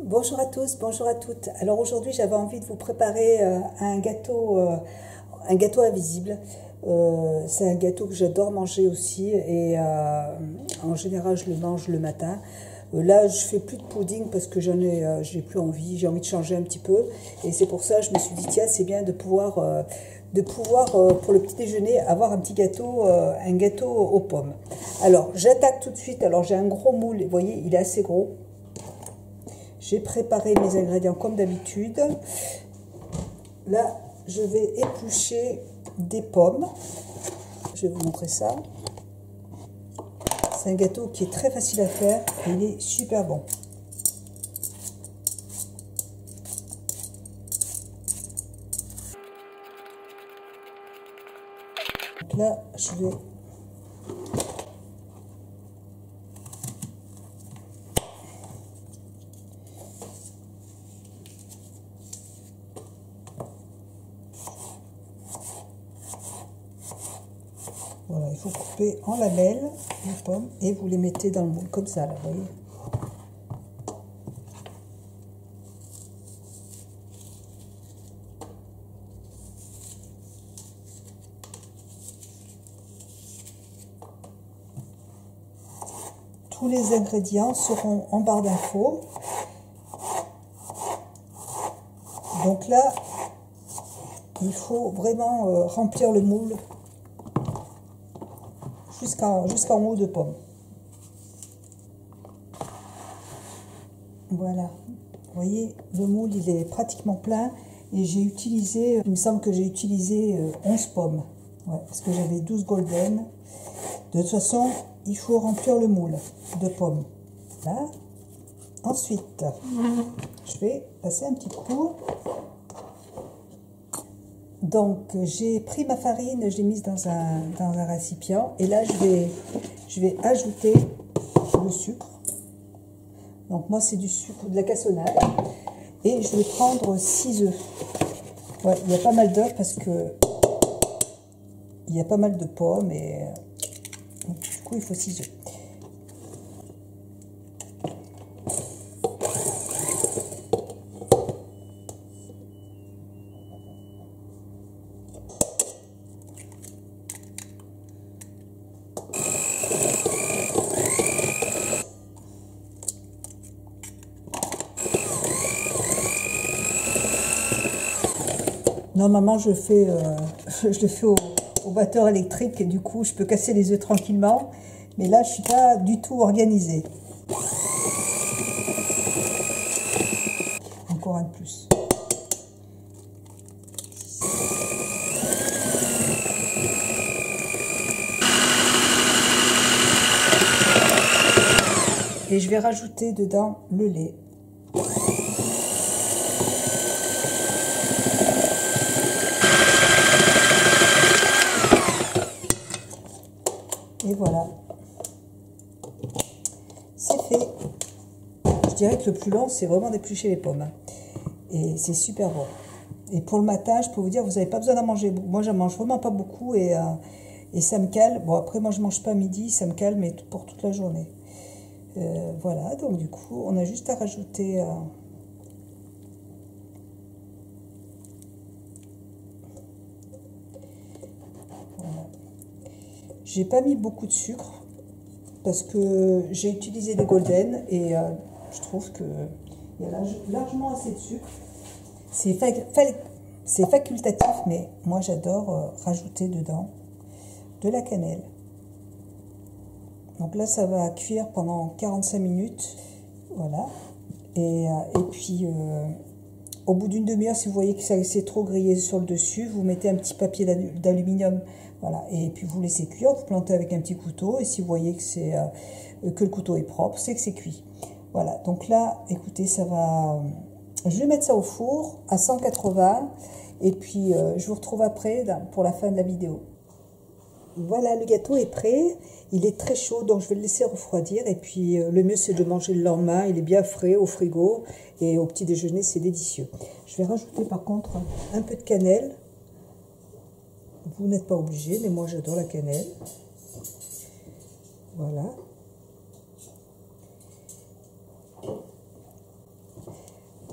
Bonjour à tous, bonjour à toutes. Alors aujourd'hui j'avais envie de vous préparer un gâteau invisible. C'est un gâteau que j'adore manger aussi et en général je le mange le matin. Là je fais plus de pudding parce que j'ai plus envie, j'ai envie de changer un petit peu et c'est pour ça que je me suis dit tiens c'est bien de pouvoir pour le petit déjeuner avoir un gâteau aux pommes. Alors j'attaque tout de suite. Alors j'ai un gros moule, vous voyez il est assez gros. J'ai préparé mes ingrédients comme d'habitude. Là, je vais éplucher des pommes. Je vais vous montrer ça. C'est un gâteau qui est très facile à faire et il est super bon. Donc là, je vais voilà, il faut couper en lamelles les pommes et vous les mettez dans le moule comme ça, là, vous voyez. Tous les ingrédients seront en barre d'infos. Donc là, il faut vraiment remplir le moule jusqu'en haut de pommes. Voilà, vous voyez, le moule il est pratiquement plein et il me semble que j'ai utilisé 11 pommes, ouais, parce que j'avais 12 golden. De toute façon, il faut remplir le moule de pommes. Là. Ensuite, je vais passer un petit coup. Donc, j'ai pris ma farine, je l'ai mise dans un récipient. Et là, je vais ajouter le sucre. Donc, moi, c'est du sucre, de la cassonade. Et je vais prendre 6 œufs. Ouais, il y a pas mal d'œufs parce que il y a pas mal de pommes. Et donc, du coup, il faut 6 œufs. Normalement, je le fais au batteur électrique et du coup, je peux casser les œufs tranquillement. Mais là, je ne suis pas du tout organisée. Encore un de plus. Et je vais rajouter dedans le lait. Et voilà, c'est fait. Je dirais que le plus long, c'est vraiment d'éplucher les pommes. Et c'est super bon. Et pour le matin, je peux vous dire, vous n'avez pas besoin d'en manger beaucoup. Moi, j'en mange vraiment pas beaucoup et ça me cale. Bon, après, moi, je ne mange pas à midi, ça me cale, mais pour toute la journée. Voilà, donc du coup, on a juste à rajouter... J'ai pas mis beaucoup de sucre parce que j'ai utilisé des golden et je trouve que il y a largement assez de sucre. C'est facultatif, mais moi j'adore rajouter dedans de la cannelle. Donc là, ça va cuire pendant 45 minutes. Voilà. Et puis, au bout d'une demi-heure, si vous voyez que ça s'est trop grillé sur le dessus, vous mettez un petit papier d'aluminium. Voilà, et puis vous laissez cuire, vous plantez avec un petit couteau, et si vous voyez que le couteau est propre, c'est que c'est cuit. Voilà, donc là, écoutez, ça va... Je vais mettre ça au four à 180, et puis je vous retrouve après pour la fin de la vidéo. Voilà, le gâteau est prêt, il est très chaud, donc je vais le laisser refroidir, et puis le mieux c'est de le manger le lendemain, il est bien frais au frigo, et au petit déjeuner c'est délicieux. Je vais rajouter par contre un peu de cannelle. Vous n'êtes pas obligé, mais moi j'adore la cannelle. Voilà.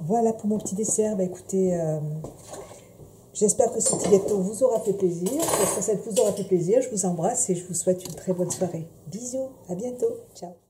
Voilà pour mon petit dessert. Bah, écoutez, j'espère que ce petit gâteau vous aura fait plaisir. Cette recette vous aura fait plaisir. Je vous embrasse et je vous souhaite une très bonne soirée. Bisous, à bientôt. Ciao.